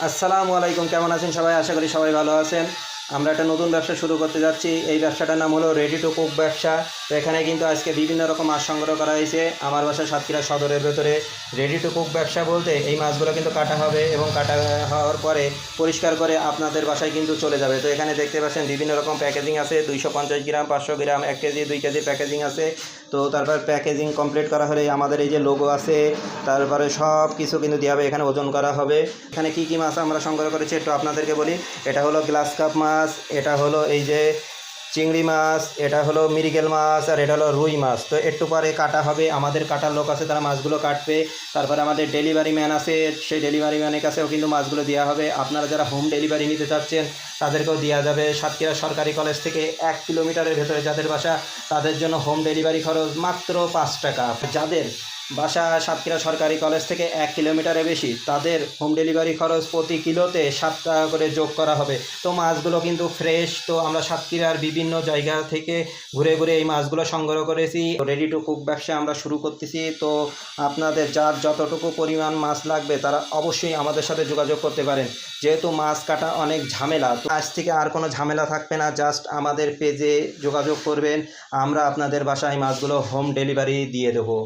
আসসালামু আলাইকুম, কেমন আছেন সবাই? আশা করি সবাই ভালো আছেন। আমরা একটা নতুন ব্যবসা শুরু করতে যাচ্ছি। এই ব্যবসাটার নাম হলো রেডি টু কুক ব্যবসা। তো এখানে কিন্তু আজকে বিভিন্ন রকম মাছ সংগ্রহ করা হয়েছে আমার বাসা সাতক্ষীরা সদরের ভেতরে। রেডি টু কুক ব্যবসা বলতে এই মাছগুলো কিন্তু কাটা হবে এবং কাটা হওয়ার পরে পরিষ্কার করে আপনাদের বাসায় কিন্তু চলে যাবে। তো এখানে দেখতে পাচ্ছেন বিভিন্ন রকম প্যাকেজিং আছে, 250 গ্রাম, 500 গ্রাম, 1 কেজি, 2 কেজি প্যাকেজিং আছে। তো তারপর প্যাকেজিং কমপ্লিট করা হলে আমাদের এই যে লোগো আছে, তারপরে সব কিছু কিন্তু দেওয়া হবে। এখানে ওজন করা হবে। এখানে কি কি মাছ আমরা সংগ্রহ করেছি একটু আপনাদেরকে বলি। এটা হলো গ্লাস কাপ মাছ, এটা হলো এই যে চিংড়ি মাছ, এটা হলো মৃগেল মাছ, আর এটা হলো রুই মাছ। তো একটু পরে কাটা হবে, আমাদের কাটার লোক আছে, তারা মাছগুলো কাটবে। তারপরে আমাদের ডেলিভারি ম্যান আছে, সেই ডেলিভারি ম্যানের কাছেও কিন্তু মাছগুলো দেওয়া হবে। আপনারা যারা হোম ডেলিভারি নিতে চাচ্ছেন তাদেরকেও দেওয়া যাবে। সাতক্ষীরা সরকারি কলেজ থেকে 1 কিলোমিটারের ভেতরে যাদের বাসা তাদের জন্য হোম ডেলিভারি খরচ মাত্র 5 টাকা। যাদের বাসা সাতক্ষীরা সরকারি কলেজ থেকে 1 কিলোমিটারে বেশি তাদের হোম ডেলিভারি খরচ প্রতি কিলোতে 7 টাকা করে যোগ করা হবে। তো মাছগুলো কিন্তু ফ্রেশ। তো আমরা সাতক্ষীরার বিভিন্ন জায়গা থেকে ঘুরে ঘুরে এই মাছগুলো সংগ্রহ করেছি। রেডি টু কুক ব্যবসা আমরা শুরু করতেছি। তো আপনাদের যার যতটুকু পরিমাণ মাছ লাগবে তারা অবশ্যই আমাদের সাথে যোগাযোগ করতে পারেন। যেহেতু মাছ কাটা অনেক ঝামেলা, তো আজ থেকে আর কোনো ঝামেলা থাকবে না। জাস্ট আমাদের পেজে যোগাযোগ করবেন, আমরা আপনাদের বাসায় মাছগুলো হোম ডেলিভারি দিয়ে দেবো।